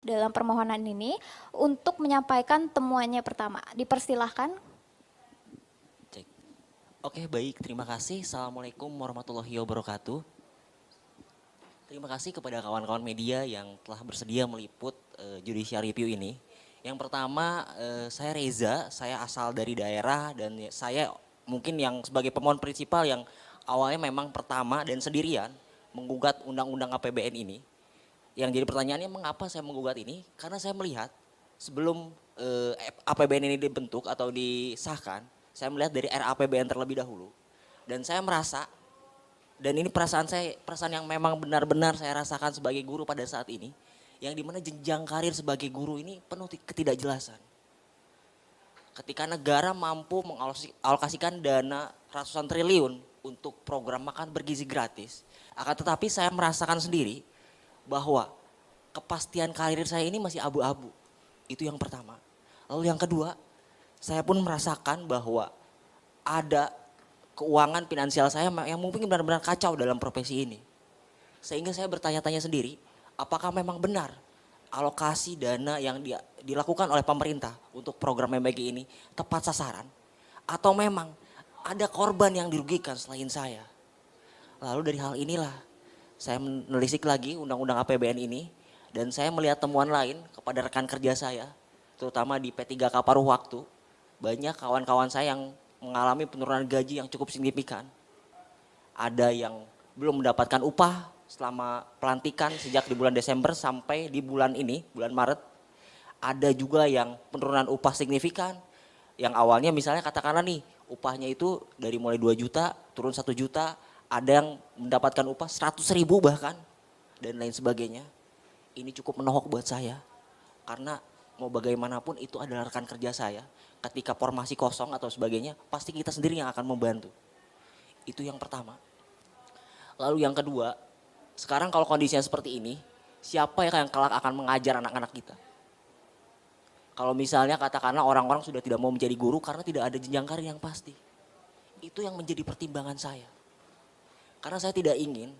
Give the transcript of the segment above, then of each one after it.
dalam permohonan ini untuk menyampaikan temuannya pertama. Dipersilahkan. Cek. Oke, baik. Terima kasih. Assalamualaikum warahmatullahi wabarakatuh. Terima kasih kepada kawan-kawan media yang telah bersedia meliput judicial review ini. Yang pertama, saya Reza, saya asal dari daerah dan saya mungkin yang sebagai pemohon prinsipal yang awalnya memang pertama dan sendirian menggugat undang-undang APBN ini. Yang jadi pertanyaannya mengapa saya menggugat ini? Karena saya melihat sebelum APBN ini dibentuk atau disahkan, saya melihat dari RAPBN terlebih dahulu. Dan saya merasa, dan ini perasaan yang memang benar-benar saya rasakan sebagai guru pada saat ini, yang dimana jenjang karir sebagai guru ini penuh ketidakjelasan. Ketika negara mampu mengalokasikan dana ratusan triliun untuk program makan bergizi gratis, akan tetapi saya merasakan sendiri bahwa kepastian karir saya ini masih abu-abu. Itu yang pertama. Lalu yang kedua, saya pun merasakan bahwa ada keuangan finansial saya yang mungkin benar-benar kacau dalam profesi ini. Sehingga saya bertanya-tanya sendiri, apakah memang benar alokasi dana yang dilakukan oleh pemerintah untuk program MBG ini tepat sasaran? Atau memang ada korban yang dirugikan selain saya? Lalu dari hal inilah saya menelisik lagi undang-undang APBN ini dan saya melihat temuan lain kepada rekan kerja saya, terutama di P3K paruh waktu. Banyak kawan-kawan saya yang mengalami penurunan gaji yang cukup signifikan. Ada yang belum mendapatkan upah selama pelantikan sejak di bulan Desember sampai di bulan ini, bulan Maret. Ada juga yang penurunan upah signifikan, yang awalnya misalnya katakanlah nih upahnya itu dari mulai 2 juta turun 1 juta, ada yang mendapatkan upah 100.000 bahkan dan lain sebagainya. Ini cukup menohok buat saya karena mau bagaimanapun itu adalah rekan kerja saya. Ketika formasi kosong atau sebagainya, pasti kita sendiri yang akan membantu. Itu yang pertama. Lalu yang kedua, sekarang kalau kondisinya seperti ini, siapa yang kelak akan mengajar anak-anak kita? Kalau misalnya katakanlah orang-orang sudah tidak mau menjadi guru karena tidak ada jenjang karir yang pasti. Itu yang menjadi pertimbangan saya. Karena saya tidak ingin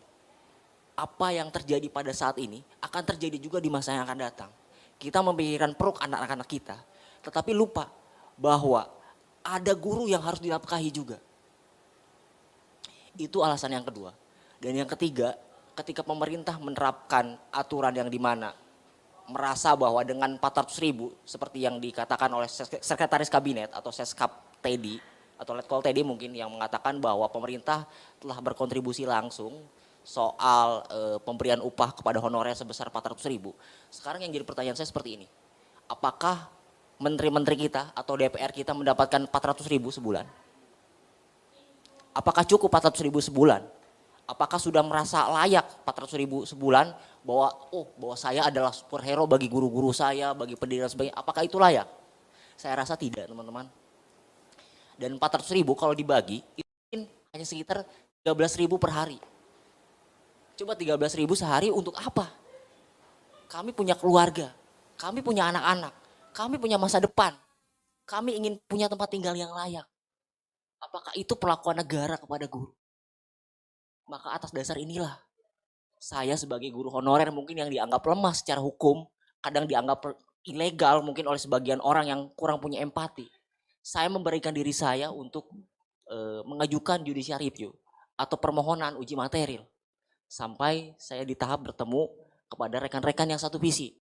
apa yang terjadi pada saat ini akan terjadi juga di masa yang akan datang. Kita memikirkan peruk anak-anak kita, tetapi lupa bahwa ada guru yang harus dinafkahi juga. Itu alasan yang kedua. Dan yang ketiga, ketika pemerintah menerapkan aturan yang dimana merasa bahwa dengan 400.000 seperti yang dikatakan oleh Sekretaris Kabinet atau Seskap Teddy atau Letkol Teddy mungkin yang mengatakan bahwa pemerintah telah berkontribusi langsung soal pemberian upah kepada honorer sebesar 400.000. Sekarang yang jadi pertanyaan saya seperti ini. Apakah menteri-menteri kita atau DPR kita mendapatkan 400.000 sebulan? Apakah cukup 400.000 sebulan? Apakah sudah merasa layak 400.000 sebulan bahwa bahwa saya adalah superhero bagi guru-guru saya, bagi pendidik dan sebagainya? Apakah itu layak? Saya rasa tidak, teman-teman. Dan 400.000 kalau dibagi itu hanya sekitar 13.000 per hari. Coba 13.000 sehari untuk apa? Kami punya keluarga, kami punya anak-anak, kami punya masa depan, kami ingin punya tempat tinggal yang layak. Apakah itu perlakuan negara kepada guru? Maka atas dasar inilah saya sebagai guru honorer mungkin yang dianggap lemah secara hukum, kadang dianggap ilegal mungkin oleh sebagian orang yang kurang punya empati. Saya memberikan diri saya untuk mengajukan judicial review atau permohonan uji material sampai saya di tahap bertemu kepada rekan-rekan yang satu visi.